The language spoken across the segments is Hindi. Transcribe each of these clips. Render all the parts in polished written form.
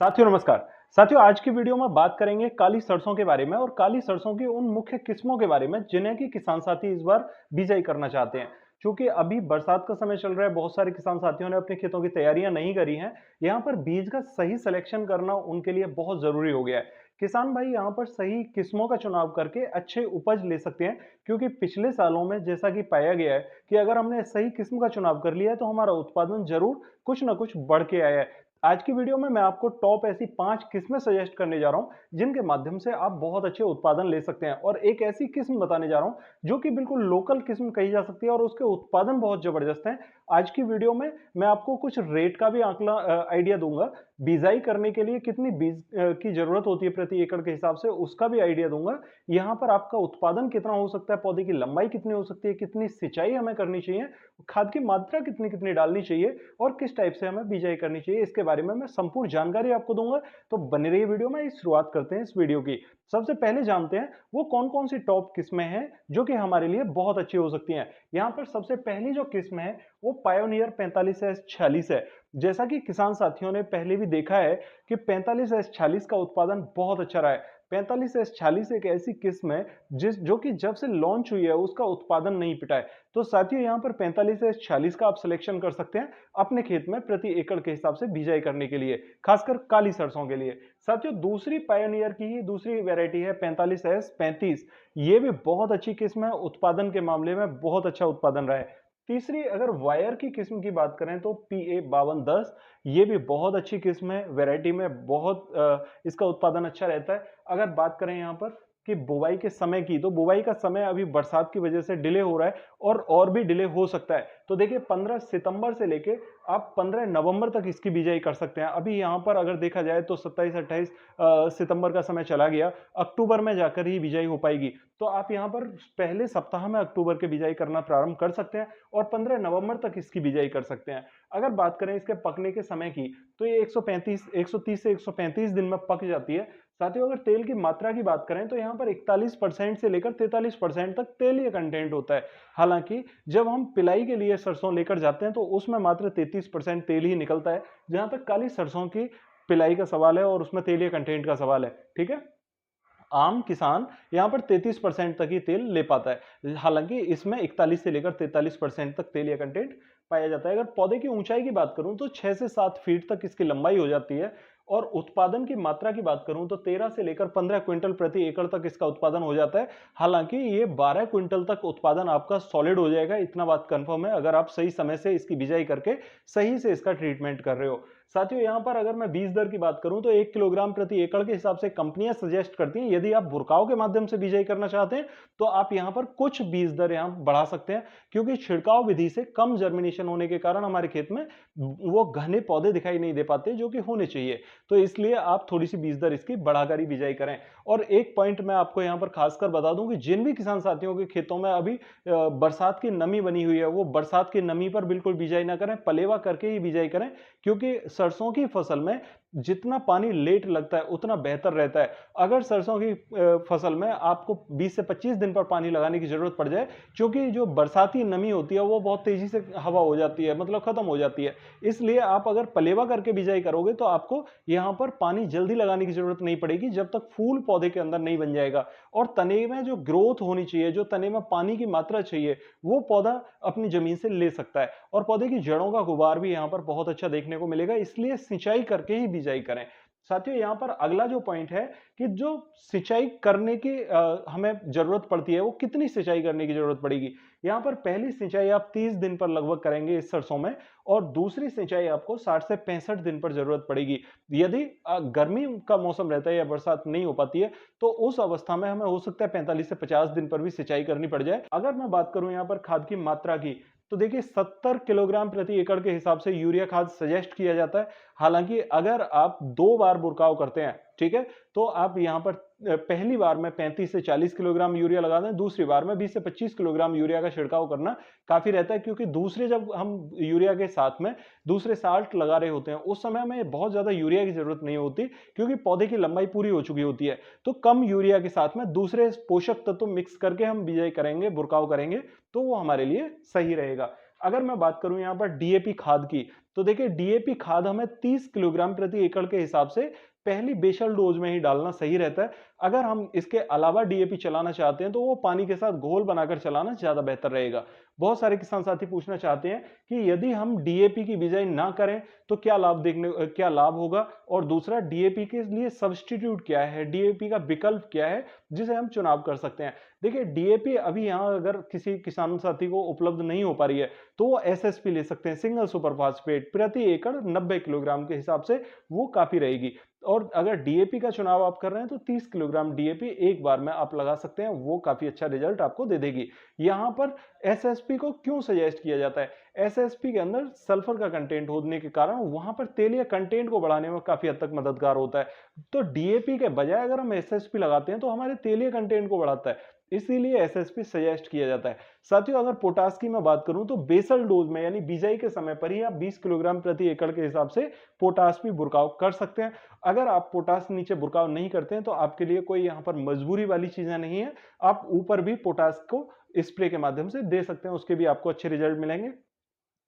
साथियों नमस्कार। साथियों आज की वीडियो में बात करेंगे काली सरसों के बारे में और काली सरसों की उन मुख्य किस्मों के बारे में जिन्हें कि किसान साथी इस बार बिजाई करना चाहते हैं। क्योंकि अभी बरसात का समय चल रहा है, बहुत सारे किसान साथियों ने अपने खेतों की तैयारियां नहीं करी हैं। यहाँ पर बीज का सही सिलेक्शन करना उनके लिए बहुत जरूरी हो गया है। किसान भाई यहाँ पर सही किस्मों का चुनाव करके अच्छे उपज ले सकते हैं, क्योंकि पिछले सालों में जैसा कि पाया गया है कि अगर हमने सही किस्म का चुनाव कर लिया है तो हमारा उत्पादन जरूर कुछ ना कुछ बढ़ के आया है। आज की वीडियो में मैं आपको टॉप ऐसी 5 किस्में सजेस्ट करने जा रहा हूं जिनके माध्यम से आप बहुत अच्छे उत्पादन ले सकते हैं, और एक ऐसी किस्म बताने जा रहा हूं जो कि बिल्कुल लोकल किस्म कही जा सकती है और उसके उत्पादन बहुत जबरदस्त हैं। आज की वीडियो में मैं आपको कुछ रेट का भी आंकड़ा आइडिया दूंगा। बिजाई करने के लिए कितनी बीज की जरूरत होती है प्रति एकड़ के हिसाब से, उसका भी आइडिया दूंगा। यहाँ पर आपका उत्पादन कितना हो सकता है, पौधे की लंबाई कितनी हो सकती है, कितनी सिंचाई हमें करनी चाहिए, खाद की मात्रा कितनी कितनी डालनी चाहिए और किस टाइप से हमें बिजाई करनी चाहिए, इसके बारे में मैं संपूर्ण जानकारी आपको दूंगा। तो बने रहिए वीडियो में। शुरुआत करते हैं इस वीडियो की। सबसे पहले जानते हैं वो कौन कौन सी टॉप किस्में हैं जो कि हमारे लिए बहुत अच्छी हो सकती हैं। यहाँ पर सबसे पहली जो किस्म है वो पायोनियर 45S46 है। जैसा कि किसान साथियों ने पहले भी देखा है कि 45S46 का उत्पादन बहुत अच्छा रहा है। 45S46 एक ऐसी किस्म है जो कि जब से लॉन्च हुई है उसका उत्पादन नहीं पिटा है। तो साथियों यहाँ पर 45S46 का आप सिलेक्शन कर सकते हैं अपने खेत में प्रति एकड़ के हिसाब से बिजाई करने के लिए, खासकर काली सरसों के लिए। साथियों दूसरी पायोनियर की ही दूसरी वैरायटी है 45S35। ये भी बहुत अच्छी किस्म है, उत्पादन के मामले में बहुत अच्छा उत्पादन रहा है। तीसरी अगर वायर की किस्म की बात करें तो PA5210, ये भी बहुत अच्छी किस्म है, वैरायटी में बहुत इसका उत्पादन अच्छा रहता है। अगर बात करें यहाँ पर कि बुवाई के समय की, तो बुवाई का समय अभी बरसात की वजह से डिले हो रहा है और भी डिले हो सकता है। तो देखिए 15 सितंबर से लेके आप 15 नवंबर तक इसकी बिजाई कर सकते हैं। अभी यहाँ पर अगर देखा जाए तो 27-28 सितंबर का समय चला गया, अक्टूबर में जाकर ही बिजाई हो पाएगी। तो आप यहाँ पर पहले सप्ताह में अक्टूबर के बिजाई करना प्रारंभ कर सकते हैं और 15 नवंबर तक इसकी बिजाई कर सकते हैं। अगर बात करें इसके पकने के समय की, तो ये 130 से 135 दिन में पक जाती है। साथियों अगर तेल की मात्रा की बात करें तो यहाँ पर 41% से लेकर 43% तक तेलीय कंटेंट होता है। हालांकि जब हम पिलाई के लिए सरसों लेकर जाते हैं तो उसमें मात्र 33% तेल ही निकलता है। जहां तक काली सरसों की पिलाई का सवाल है और उसमें तेलीय कंटेंट का सवाल है, ठीक है, आम किसान यहाँ पर 33% तक ही तेल ले पाता है। हालांकि इसमें 41 से लेकर 43% तक तेल या कंटेंट पाया जाता है। अगर पौधे की ऊंचाई की बात करूं तो 6 से 7 फीट तक इसकी लंबाई हो जाती है। और उत्पादन की मात्रा की बात करूं तो 13 से लेकर 15 क्विंटल प्रति एकड़ तक इसका उत्पादन हो जाता है। हालांकि ये 12 क्विंटल तक उत्पादन आपका सॉलिड हो जाएगा, इतना बात कंफर्म है, अगर आप सही समय से इसकी बिजाई करके सही से इसका ट्रीटमेंट कर रहे हो। साथियों यहाँ पर अगर मैं बीज दर की बात करूं तो 1 किलोग्राम प्रति एकड़ के हिसाब से कंपनियां सजेस्ट करती हैं, यदि आप भुरकाव के माध्यम से बिजाई करना चाहते हैं तो आप यहाँ पर कुछ बीज दर यहाँ बढ़ा सकते हैं, क्योंकि छिड़काव विधि से कम जर्मिनेशन होने के कारण हमारे खेत में वो घने पौधे दिखाई नहीं दे पाते जो कि होने चाहिए। तो इसलिए आप थोड़ी सी बीज दर इसकी बढ़ाकर ही बिजाई करें। और एक पॉइंट मैं आपको यहाँ पर खासकर बता दूं कि जिन भी किसान साथियों के खेतों में अभी बरसात की नमी बनी हुई है, वो बरसात की नमी पर बिल्कुल बिजाई ना करें, पलेवा करके ही बिजाई करें। क्योंकि सरसों की फसल में जितना पानी लेट लगता है उतना बेहतर रहता है। अगर सरसों की फसल में आपको 20 से 25 दिन पर पानी लगाने की जरूरत पड़ जाए, क्योंकि जो बरसाती नमी होती है वो बहुत तेजी से हवा हो जाती है, मतलब खत्म हो जाती है। इसलिए आप अगर पलेवा करके बिजाई करोगे तो आपको यहां पर पानी जल्दी लगाने की जरूरत नहीं पड़ेगी जब तक फूल पौधे के अंदर नहीं बन जाएगा। और तने में जो ग्रोथ होनी चाहिए, जो तने में पानी की मात्रा चाहिए, वो पौधा अपनी जमीन से ले सकता है। और पौधे की जड़ों का गुबार भी यहाँ पर बहुत अच्छा देखने को मिलेगा, इसलिए सिंचाई करके ही बिजाई करें। साथियों यहाँ पर अगला जो पॉइंट है कि जो सिंचाई करने की हमें जरूरत पड़ती है, वो कितनी सिंचाई करने की जरूरत पड़ेगी। यहाँ पर पहली सिंचाई आप 30 दिन पर लगभग करेंगे इस सरसों में, और दूसरी सिंचाई आपको 60 से 65 दिन पर जरूरत पड़ेगी। यदि गर्मी का मौसम रहता है या बरसात नहीं हो पाती है तो उस अवस्था में हमें हो सकता है 45 से 50 दिन पर भी सिंचाई करनी पड़ जाए। अगर मैं बात करूं यहाँ पर खाद की मात्रा की, तो देखिए 70 किलोग्राम प्रति एकड़ के हिसाब से यूरिया खाद सजेस्ट किया जाता है। हालांकि अगर आप 2 बार बुरकाव करते हैं, ठीक है, तो आप यहां पर पहली बार में 35 से 40 किलोग्राम यूरिया लगा दें, दूसरी बार में 20 से 25 किलोग्राम यूरिया का छिड़काव करना काफी रहता है। क्योंकि दूसरे जब हम यूरिया के साथ में दूसरे साल्ट लगा रहे होते हैं उस समय हमें बहुत ज्यादा यूरिया की जरूरत नहीं होती, क्योंकि पौधे की लंबाई पूरी हो चुकी होती है। तो कम यूरिया के साथ में दूसरे पोषक तत्व मिक्स करके हम बिजाई करेंगे, बुरकाव करेंगे, तो वो हमारे लिए सही रहेगा। अगर मैं बात करूं यहां पर डीएपी खाद की, तो देखिए डीएपी खाद हमें 30 किलोग्राम प्रति एकड़ के हिसाब से पहली बेसल डोज में ही डालना सही रहता है। अगर हम इसके अलावा डीएपी चलाना चाहते हैं तो वो पानी के साथ घोल बनाकर चलाना ज्यादा बेहतर रहेगा। बहुत सारे किसान साथी पूछना चाहते हैं कि यदि हम डीएपी की बिजाई ना करें तो क्या लाभ होगा, और दूसरा डीएपी के लिए सब्स्टिट्यूट क्या है, डीएपी का विकल्प क्या है जिसे हम चुनाव कर सकते हैं। देखिए डीएपी अभी यहाँ अगर किसी किसान साथी को उपलब्ध नहीं हो पा रही है तो वो एसएसपी ले सकते हैं, सिंगल सुपर फास्फेट, प्रति एकड़ 90 किलोग्राम के हिसाब से वो काफी रहेगी। और अगर डीएपी का चुनाव आप कर रहे हैं तो 30 किलोग्राम डीएपी एक बार में आप लगा सकते हैं, वो काफी अच्छा रिजल्ट आपको दे देगी। यहाँ पर एसएसपी को क्यों सजेस्ट किया जाता है? एसएसपी के अंदर सल्फर का कंटेंट होने के कारण वहां पर तेलीय कंटेंट को बढ़ाने में काफी हद तक मददगार होता है। तो डीएपी के बजाय अगर हम एसएसपी लगाते हैं तो हमारे तेलीय कंटेंट को बढ़ाता है, इसीलिए एसएसपी सजेस्ट किया जाता है। साथियों अगर पोटास की मैं बात करूं तो बेसल डोज में यानी बिजाई के समय पर ही आप 20 किलोग्राम प्रति एकड़ के हिसाब से पोटास भी बुरकाव कर सकते हैं। अगर आप पोटास नीचे बुरकाव नहीं करते हैं तो आपके लिए कोई यहाँ पर मजबूरी वाली चीजें नहीं है, आप ऊपर भी पोटास को स्प्रे के माध्यम से दे सकते हैं, उसके भी आपको अच्छे रिजल्ट मिलेंगे।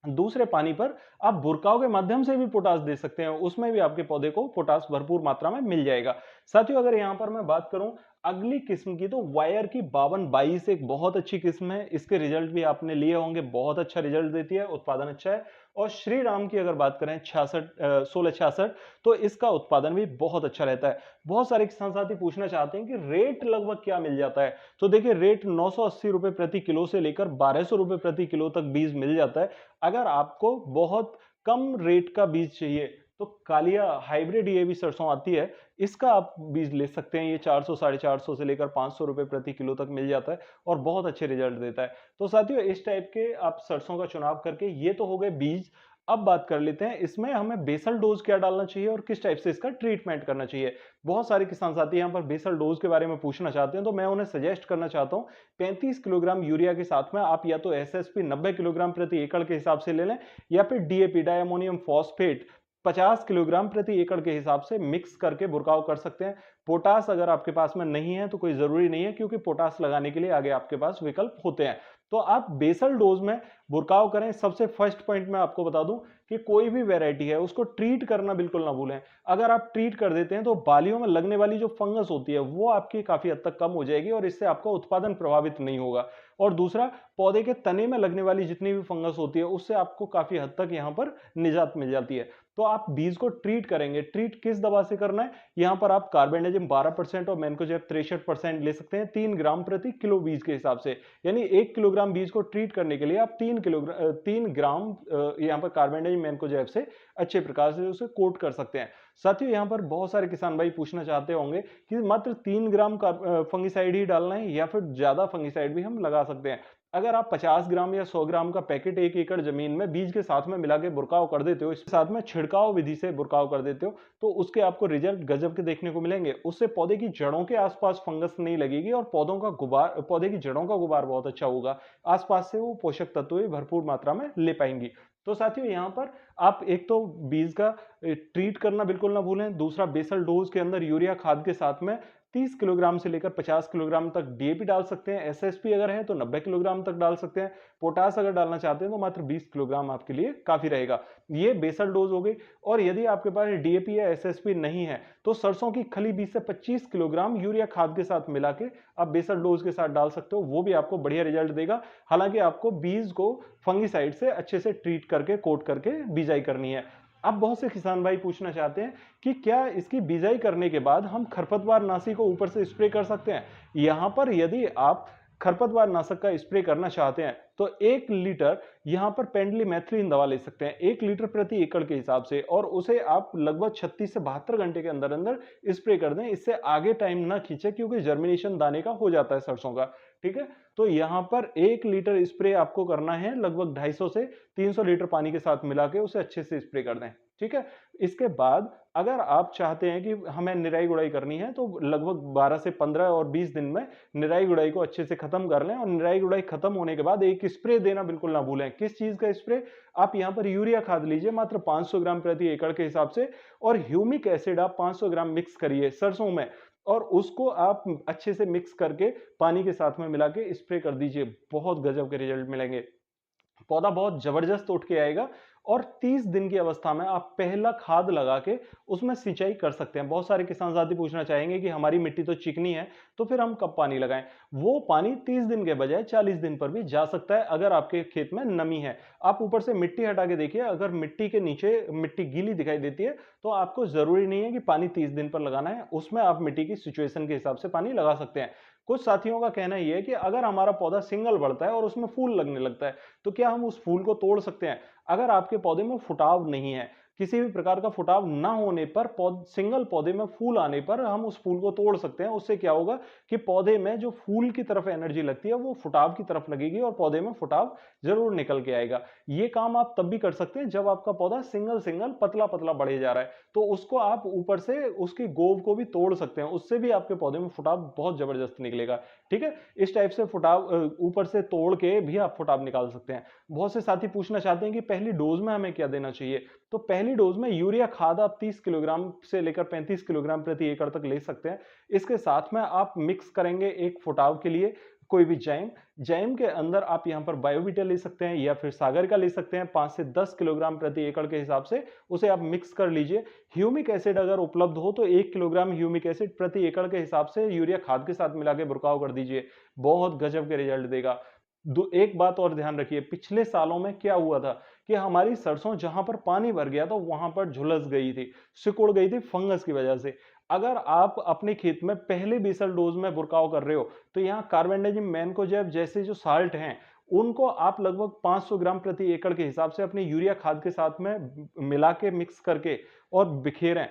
दूसरे पानी पर आप बुरकाव के माध्यम से भी पोटास दे सकते हैं, उसमें भी आपके पौधे को पोटास भरपूर मात्रा में मिल जाएगा। साथियों अगर यहां पर मैं बात करूं अगली किस्म की तो वायर की 5222 एक बहुत अच्छी किस्म है, इसके रिजल्ट भी आपने लिए होंगे, बहुत अच्छा रिजल्ट देती है, उत्पादन अच्छा है। और श्री राम की अगर बात करें 1666 तो इसका उत्पादन भी बहुत अच्छा रहता है। बहुत सारे किसान साथी पूछना चाहते हैं कि रेट लगभग क्या मिल जाता है, तो देखिए रेट 980 रुपए प्रति किलो से लेकर 1200 रुपए प्रति किलो तक बीज मिल जाता है। अगर आपको बहुत कम रेट का बीज चाहिए तो कालिया हाइब्रिड ये भी सरसों आती है, इसका आप बीज ले सकते हैं। ये 400 450 से लेकर 500 रुपए प्रति किलो तक मिल जाता है और बहुत अच्छे रिजल्ट देता है। तो साथियों इस टाइप के आप सरसों का चुनाव करके, ये तो हो गए बीज। अब बात कर लेते हैं इसमें हमें बेसल डोज क्या डालना चाहिए और किस टाइप से इसका ट्रीटमेंट करना चाहिए। बहुत सारे किसान साथी यहाँ पर बेसल डोज के बारे में पूछना चाहते हैं, तो मैं उन्हें सजेस्ट करना चाहता हूँ 35 किलोग्राम यूरिया के साथ में आप या तो एसएसपी 90 किलोग्राम प्रति एकड़ के हिसाब से ले लें, या फिर DAP di ammonium phosphate 50 kilogram प्रति एकड़ के हिसाब से मिक्स करके बुरकाव कर सकते हैं। पोटास अगर आपके पास में नहीं है तो कोई जरूरी नहीं है, क्योंकि पोटास लगाने के लिए आगे आपके पास विकल्प होते हैं। तो आप बेसल डोज में बुरकाव करें। सबसे फर्स्ट पॉइंट मैं आपको बता दूं कि कोई भी वैरायटी है उसको ट्रीट करना बिल्कुल ना भूलें। अगर आप ट्रीट कर देते हैं तो बालियों में लगने वाली जो फंगस होती है वो आपकी काफी हद तक कम हो जाएगी और इससे आपका उत्पादन प्रभावित नहीं होगा। और दूसरा, पौधे के तने में लगने वाली जितनी भी फंगस होती है उससे आपको काफी हद तक यहाँ पर निजात मिल जाती है। तो आप बीज को ट्रीट करेंगे, ट्रीट किस दवा से करना है, यहाँ पर आप कार्बेंडाजिम 12% और मैनकोजेब 63% ले सकते हैं 3 ग्राम प्रति किलो बीज के हिसाब से। यानी 1 किलोग्राम बीज को ट्रीट करने के लिए आप 3 ग्राम यहाँ पर कार्बेंडाजिम मैनकोजेब से अच्छे प्रकार से उसे कोट कर सकते हैं। साथियों यहाँ पर बहुत सारे किसान भाई पूछना चाहते होंगे कि मात्र 3 ग्राम का फंगिसाइड ही डालना है या फिर ज्यादा फंगिसाइड भी हम लगा सकते हैं। अगर आप 50 ग्राम या 100 ग्राम का पैकेट 1 एकड़ जमीन में बीज के साथ में मिला के बुरकाव कर देते हो, इसके साथ में छिड़काव विधि से बुरकाव कर देते हो, तो उसके आपको रिजल्ट गजब के देखने को मिलेंगे। उससे पौधे की जड़ों के आसपास फंगस नहीं लगेगी और पौधे की जड़ों का गुबार बहुत अच्छा होगा, आसपास से वो पोषक तत्व भी भरपूर मात्रा में ले पाएंगी। तो साथियों यहाँ पर आप एक तो बीज का ट्रीट करना बिल्कुल ना भूलें, दूसरा बेसल डोज के अंदर यूरिया खाद के साथ में 30 किलोग्राम से लेकर 50 किलोग्राम तक डीएपी डाल सकते हैं। एसएसपी अगर है तो 90 किलोग्राम तक डाल सकते हैं। पोटास अगर डालना चाहते हैं तो मात्र 20 किलोग्राम आपके लिए काफी रहेगा। ये बेसल डोज हो गई। और यदि आपके पास डीएपी या एसएसपी नहीं है तो सरसों की खली 20 से 25 किलोग्राम यूरिया खाद के साथ मिला के आप बेसल डोज के साथ डाल सकते हो, वो भी आपको बढ़िया रिजल्ट देगा। हालांकि आपको बीज को फंगिसाइड से अच्छे से ट्रीट करके कोट करके बिजाई करनी है। अब बहुत से किसान भाई पूछना चाहते हैं कि क्या इसकी बिजाई करने के बाद हम खरपतवार नाशी को ऊपर से स्प्रे कर सकते हैं। यहां पर यदि आप खरपतवार नाशक का स्प्रे करना चाहते हैं तो 1 लीटर यहां पर पेंडिमेथ्रिन दवा ले सकते हैं 1 लीटर प्रति एकड़ के हिसाब से, और उसे आप लगभग 36 से 72 घंटे के अंदर अंदर स्प्रे कर दें। इससे आगे टाइम ना खींचे क्योंकि जर्मिनेशन दाने का हो जाता है सरसों का। ठीक है, तो यहां पर 1 लीटर स्प्रे आपको करना है लगभग 250 से 300 लीटर पानी के साथ मिला के उसे अच्छे से स्प्रे कर दें। ठीक है, इसके बाद अगर आप चाहते हैं कि हमें निराई गुड़ाई करनी है तो लगभग 12 से 15 और 20 दिन में निराई गुड़ाई को अच्छे से खत्म कर लें। और निराई गुड़ाई खत्म होने के बाद एक स्प्रे देना बिल्कुल ना भूलें। किस चीज का स्प्रे? आप यहां पर यूरिया खाद लीजिए मात्र 500 ग्राम प्रति एकड़ के हिसाब से, और ह्यूमिक एसिड आप 500 ग्राम मिक्स करिए सरसों में, और उसको आप अच्छे से मिक्स करके पानी के साथ में मिला के स्प्रे कर दीजिए। बहुत गजब के रिजल्ट मिलेंगे, पौधा बहुत जबरदस्त उठ के आएगा और 30 दिन की अवस्था में आप पहला खाद लगा के उसमें सिंचाई कर सकते हैं। बहुत सारे किसान साथी पूछना चाहेंगे कि हमारी मिट्टी तो चिकनी है, तो फिर हम कब पानी लगाएँ? वो पानी 30 दिन के बजाय 40 दिन पर भी जा सकता है अगर आपके खेत में नमी है। आप ऊपर से मिट्टी हटा के देखिए, अगर मिट्टी के नीचे मिट्टी गीली दिखाई देती है, तो आपको ज़रूरी नहीं है कि पानी 30 दिन पर लगाना है, उसमें आप मिट्टी की सिचुएशन के हिसाब से पानी लगा सकते हैं। कुछ साथियों का कहना ये है कि अगर हमारा पौधा सिंगल बढ़ता है और उसमें फूल लगने लगता है, तो क्या हम उस फूल को तोड़ सकते हैं? अगर आपके पौधे में फुटाव नहीं है, किसी भी प्रकार का फुटाव ना होने पर सिंगल पौधे में फूल आने पर हम उस फूल को तोड़ सकते हैं। उससे क्या होगा कि पौधे में जो फूल की तरफ एनर्जी लगती है, वो फुटाव की तरफ लगेगी और पौधे में फुटाव ज़रूर निकल के आएगा। ये काम आप तब भी कर सकते हैं जब आपका पौधा सिंगल-सिंगल, पतला-पतला बढ़े जा रहा है। तो उसको आप ऊपर से उसकी गोव को भी तोड़ सकते हैं। उससे भी आपके पौधे में फुटाव बहुत ज़बरदस्त निकलेगा। ठीक है? इस टाइप से फुटाव ऊपर से तोड़ के भी आप फुटाव निकाल सकते हैं। बहुत से साथी पूछना चाहते हैं कि पहली डोज़ में हमें क्या देना चाहिए? तो पहली डोज़ में यूरिया खाद आप 30 किलोग्राम से लेकर 35 किलोग्राम प्रति एकड़ तक ले सकते हैं। इसके साथ में आप मिक्स करेंगे एक फुटाव के लिए कोई भी जैम। जैम के अंदर आप यहाँ पर बायोवीटा ले सकते हैं या फिर सागर का ले सकते हैं 5 से 10 किलोग्राम प्रति एकड़ के हिसाब से, उसे आप मिक्स कर लीजिए। ह्यूमिक एसिड अगर उपलब्ध हो तो 1 किलोग्राम ह्यूमिक एसिड प्रति एकड़ के हिसाब से यूरिया खाद के साथ मिला के बुरकाव कर दीजिए। बहुत गजब के रिजल्ट देगा। एक बात और ध्यान रखिए, पिछले सालों में क्या हुआ था कि हमारी सरसों जहां पर पानी भर गया था वहां पर झुलस गई थी, सिकुड़ गई थी फंगस की वजह से। अगर आप अपने खेत में पहले बेसल डोज में बुरकाव कर रहे हो, तो यहाँ कार्बेंडाजिम, मैनकोजेब जैसे जो साल्ट हैं, उनको आप लगभग 500 ग्राम प्रति एकड़ के हिसाब से अपने यूरिया खाद के साथ में मिला के मिक्स करके और बिखेरें,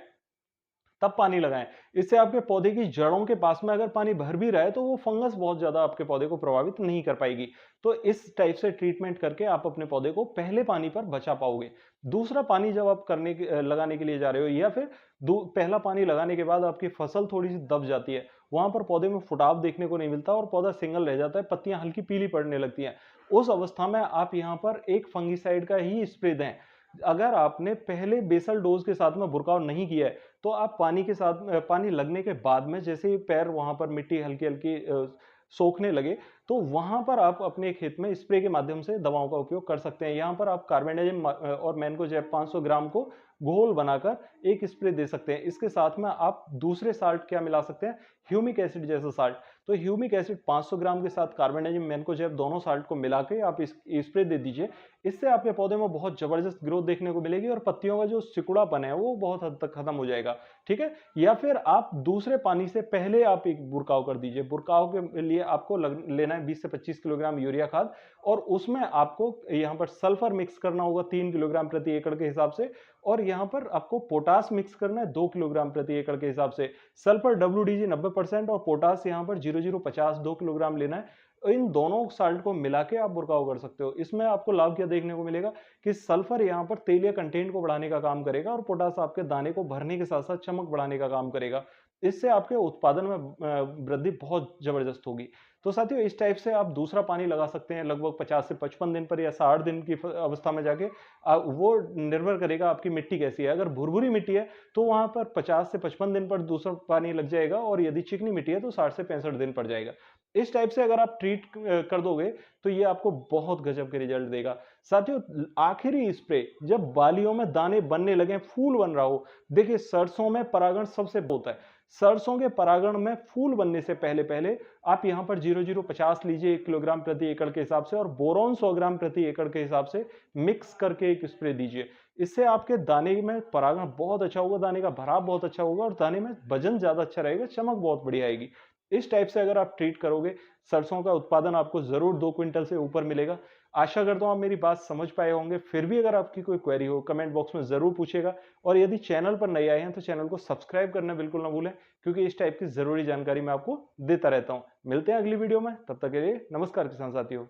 तब पानी लगाएं। इससे आपके पौधे की जड़ों के पास में अगर पानी भर भी रहा है तो वो फंगस बहुत ज्यादा आपके पौधे को प्रभावित नहीं कर पाएगी। तो इस टाइप से ट्रीटमेंट करके आप अपने पौधे को पहले पानी पर बचा पाओगे। दूसरा पानी जब आप लगाने के लिए जा रहे हो या फिर पहला पानी लगाने के बाद आपकी फसल थोड़ी सी दब जाती है, वहां पर पौधे में फुटाव देखने को नहीं मिलता और पौधा सिंगल रह जाता है, पत्तियां हल्की पीली पड़ने लगती हैं। उस अवस्था में आप यहाँ पर एक फंगिसाइड का ही स्प्रे दें। अगर आपने पहले बेसल डोज के साथ में बुरकाव नहीं किया है, तो आप पानी के साथ पानी लगने के बाद में जैसे ही पैर वहां पर मिट्टी हल्की-हल्की सोखने लगे, तो वहां पर आप अपने खेत में स्प्रे के माध्यम से दवाओं का उपयोग कर सकते हैं। यहाँ पर आप कार्बेंडाजिम और मैनकोजेब 500 ग्राम को घोल बनाकर एक स्प्रे दे सकते हैं। इसके साथ में आप दूसरे साल्ट क्या मिला सकते हैं, ह्यूमिक एसिड जैसा साल्ट। तो ह्यूमिक एसिड 500 ग्राम के साथ कार्बेंडाजिम, मैनकोजेब दोनों साल्ट को मिला के आप इस स्प्रे दे दीजिए। इससे आपके पौधे में बहुत जबरदस्त ग्रोथ देखने को मिलेगी और पत्तियों का जो सिकुड़ापन है वो बहुत हद तक खत्म हो जाएगा। ठीक है? या फिर आप दूसरे पानी से पहले आप एक बुरकाव कर दीजिए। बुरकाव के लिए आपको लेना है 20 से 25 किलोग्राम यूरिया खाद और उसमें आपको यहाँ पर सल्फर मिक्स करना होगा 3 किलोग्राम प्रति एकड़ के हिसाब से और यहाँ पर आपको पोटास मिक्स करना है 2 किलोग्राम प्रति एकड़ के हिसाब से। सल्फर WDG 90% और पोटास यहाँ पर 0050 2 किलोग्राम लेना है। इन दोनों साल्ट को मिला के आप बुरकाव कर सकते हो। इसमें आपको लाभ क्या देखने को मिलेगा कि सल्फर यहाँ पर तेलीय कंटेंट को बढ़ाने का काम करेगा और पोटास आपके दाने को भरने के साथ साथ चमक बढ़ाने का काम करेगा। इससे आपके उत्पादन में वृद्धि बहुत जबरदस्त होगी। तो साथियों, इस टाइप से आप दूसरा पानी लगा सकते हैं लगभग 50 से 55 दिन पर या 60 दिन की अवस्था में जाके। वो निर्भर करेगा आपकी मिट्टी कैसी है। अगर भुरभुरी मिट्टी है तो वहां पर 50 से 55 दिन पर दूसरा पानी लग जाएगा और यदि चिकनी मिट्टी है तो 60 से 65 दिन पड़ जाएगा। इस टाइप से अगर आप ट्रीट कर दोगे तो ये आपको बहुत गजब के रिजल्ट देगा। साथियों, आखिरी स्प्रे जब बालियों में दाने बनने लगे, फूल बन रहा हो, देखिए सरसों में परागण सबसे होता है। सरसों के परागण में फूल बनने से पहले पहले आप यहां पर 0050 लीजिए 1 किलोग्राम प्रति एकड़ के हिसाब से और बोरॉन 100 ग्राम प्रति एकड़ के हिसाब से मिक्स करके एक स्प्रे दीजिए। इससे आपके दाने में परागण बहुत अच्छा होगा, दाने का भराव बहुत अच्छा होगा और दाने में वजन ज्यादा अच्छा रहेगा, चमक बहुत बढ़िया आएगी। इस टाइप से अगर आप ट्रीट करोगे, सरसों का उत्पादन आपको जरूर 2 क्विंटल से ऊपर मिलेगा। आशा करता हूं आप मेरी बात समझ पाए होंगे। फिर भी अगर आपकी कोई क्वेरी हो, कमेंट बॉक्स में जरूर पूछेगा और यदि चैनल पर नए आए हैं तो चैनल को सब्सक्राइब करना बिल्कुल ना भूलें, क्योंकि इस टाइप की जरूरी जानकारी मैं आपको देता रहता हूं। मिलते हैं अगली वीडियो में, तब तक के लिए नमस्कार किसान साथियों।